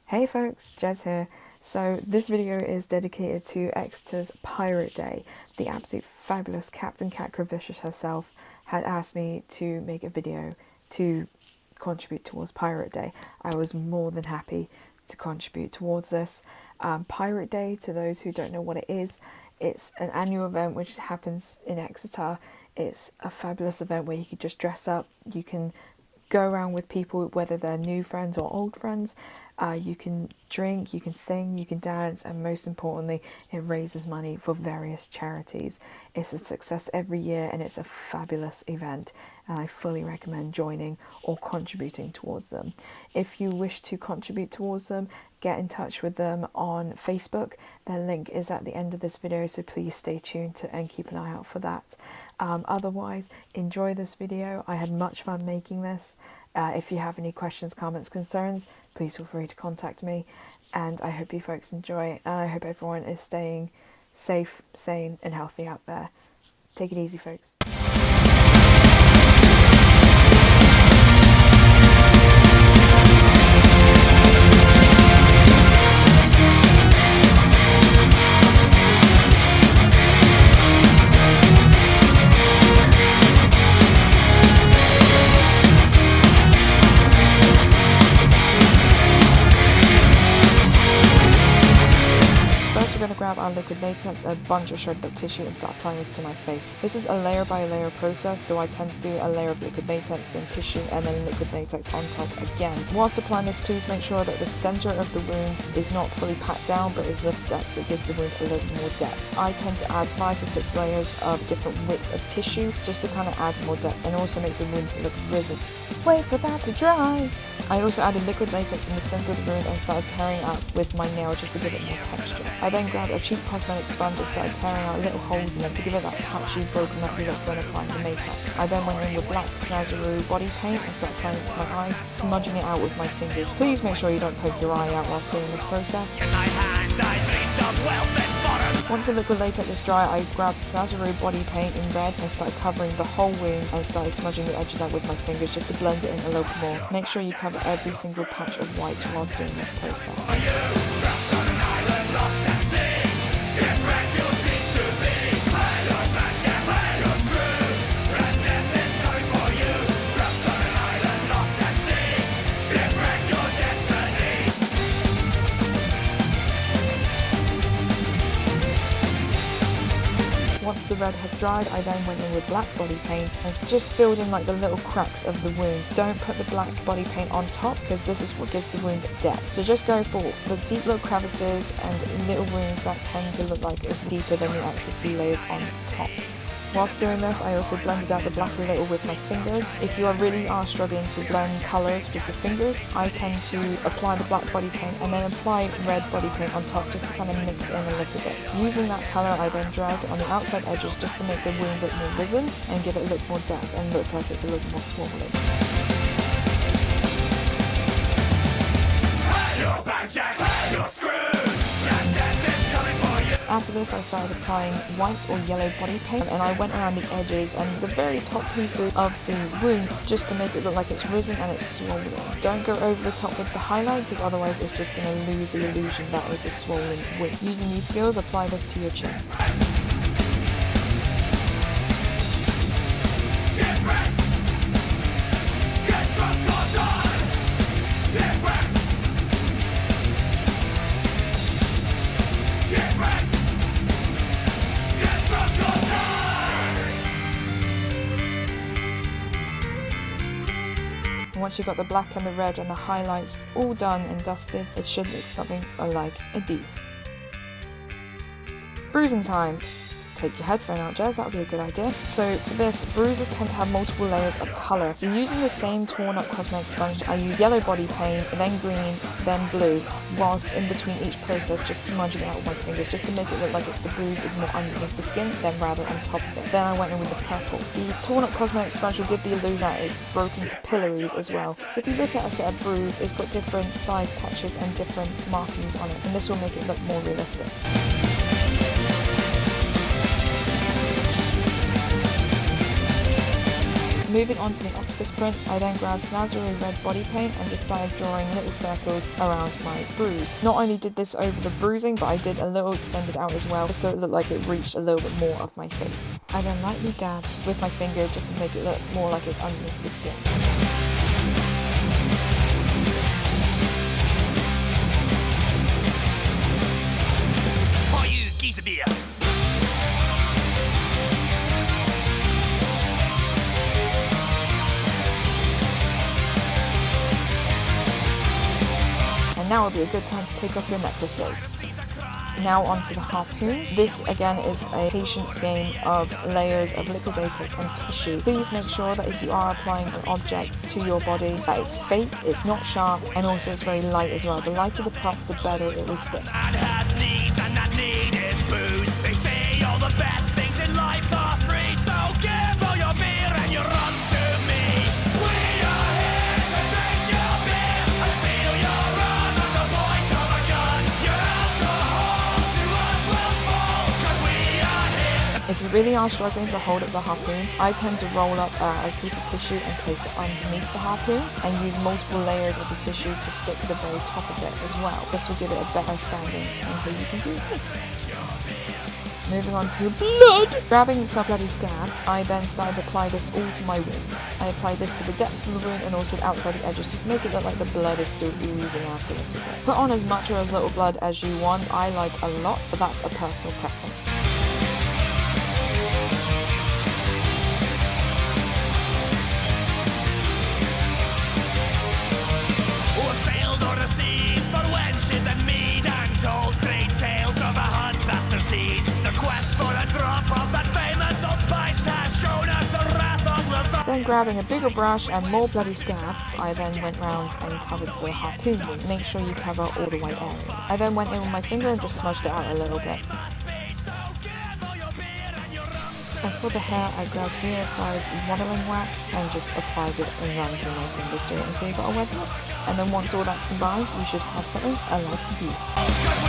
Hey folks, Jez here. So this video is dedicated to Exeter's Pirate Day. The absolute fabulous Captain Cat Vicious herself had asked me to make a video to contribute towards Pirate Day. I was more than happy to contribute towards this. Pirate Day, to those who don't know what it is, it's an annual event which happens in Exeter. It's a fabulous event where you can just dress up, you can go around with people, whether they're new friends or old friends. You can drink, you can sing, you can dance, and most importantly, it raises money for various charities. It's a success every year and it's a fabulous event, and I fully recommend joining or contributing towards them. If you wish to contribute towards them, get in touch with them on Facebook. Their link is at the end of this video, so please stay tuned and keep an eye out for that. Otherwise, enjoy this video. I had much fun making this. If you have any questions, comments, concerns, please feel free to contact me, and I hope you folks enjoy, and I hope everyone is staying safe, sane and healthy out there. Take it easy, folks. We're going to grab our liquid latex, a bunch of shredded up tissue, and start applying this to my face. This is a layer by layer process, so I tend to do a layer of liquid latex, then tissue, and then liquid latex on top again. Whilst applying this, please make sure that the center of the wound is not fully pat down but is lifted up, so it gives the wound a little more depth. I tend to add 5 to 6 layers of different width of tissue just to kind of add more depth, and also makes the wound look risen. Wait for that to dry. I also added liquid latex in the center of the wound and started tearing out with my nail just to give it more texture. I then grabbed a cheap cosmetic sponge and started tearing out little holes in them to give it that patchy, broken up look when applying the makeup. I then went in with black Snazaroo body paint and started applying it to my eyes, smudging it out with my fingers. Please make sure you don't poke your eye out whilst doing this process. Once the liquid latex was dry, I grabbed Snazaroo body paint in red and started covering the whole wound and started smudging the edges out with my fingers just to blend it in a little more. Make sure you cover every single patch of white while doing this process. Once the red has dried, I then went in with black body paint and just filled in like the little cracks of the wound. Don't put the black body paint on top because this is what gives the wound depth. So just go for the deep little crevices and little wounds that tend to look like it's deeper than the actual few layers on top. Whilst doing this, I also blended out the black a little with my fingers. If you really are struggling to blend colours with your fingers, I tend to apply the black body paint and then apply red body paint on top just to kind of mix in a little bit. Using that colour, I then dried it on the outside edges just to make the wound look more risen and give it a look more depth and look like it's a little more swollen. After this, I started applying white or yellow body paint, and I went around the edges and the very top pieces of the wound just to make it look like it's risen and it's swollen. Don't go over the top with the highlight because otherwise it's just going to lose the illusion that it's a swollen wound. Using these skills, apply this to your chin. Once you've got the black and the red and the highlights all done and dusted, it should look something like a these. Bruising time. Take your headphone out, Jez, that would be a good idea. So for this, bruises tend to have multiple layers of colour. So using the same torn up cosmetic sponge, I use yellow body paint, then green, then blue, whilst in between each process just smudging it out with my fingers just to make it look like the bruise is more underneath the skin than rather on top of it. Then I went in with the purple. The torn up cosmetic sponge will give the illusion that it's broken capillaries as well. So if you look at a bruise, it's got different size touches and different markings on it, and this will make it look more realistic. Moving on to the octopus print, I then grabbed Snazzy red body paint and just started drawing little circles around my bruise. Not only did this over the bruising, but I did a little extended out as well, so it looked like it reached a little bit more of my face. I then lightly dabbed with my finger just to make it look more like it's underneath the skin. And now would be a good time to take off your necklaces. Now onto the harpoon. This again is a patience game of layers of liquid latex and tissue. Please make sure that if you are applying an object to your body that it's fake, it's not sharp, and also it's very light as well. The lighter the prop, the better it will stick. If you really are struggling to hold up the harpoon, I tend to roll up a piece of tissue and place it underneath the harpoon and use multiple layers of the tissue to stick to the very top of it as well. This will give it a better standing until you can do this. Moving on to blood! Grabbing some bloody scab, I then started to apply this all to my wounds. I applied this to the depth of the wound and also outside the edges, just to make it look like the blood is still oozing out a little bit. Put on as much or as little blood as you want. I like a lot, so that's a personal preference. Then grabbing a bigger brush and more bloody scab, I then went round and covered the harpoon wound. Make sure you cover all the white areas. I then went in with my finger and just smudged it out a little bit. And for the hair, I grabbed 305 modelling wax and just applied it and ran through my fingers through it until you got a wet look. And then once all that's combined, you should have something like this.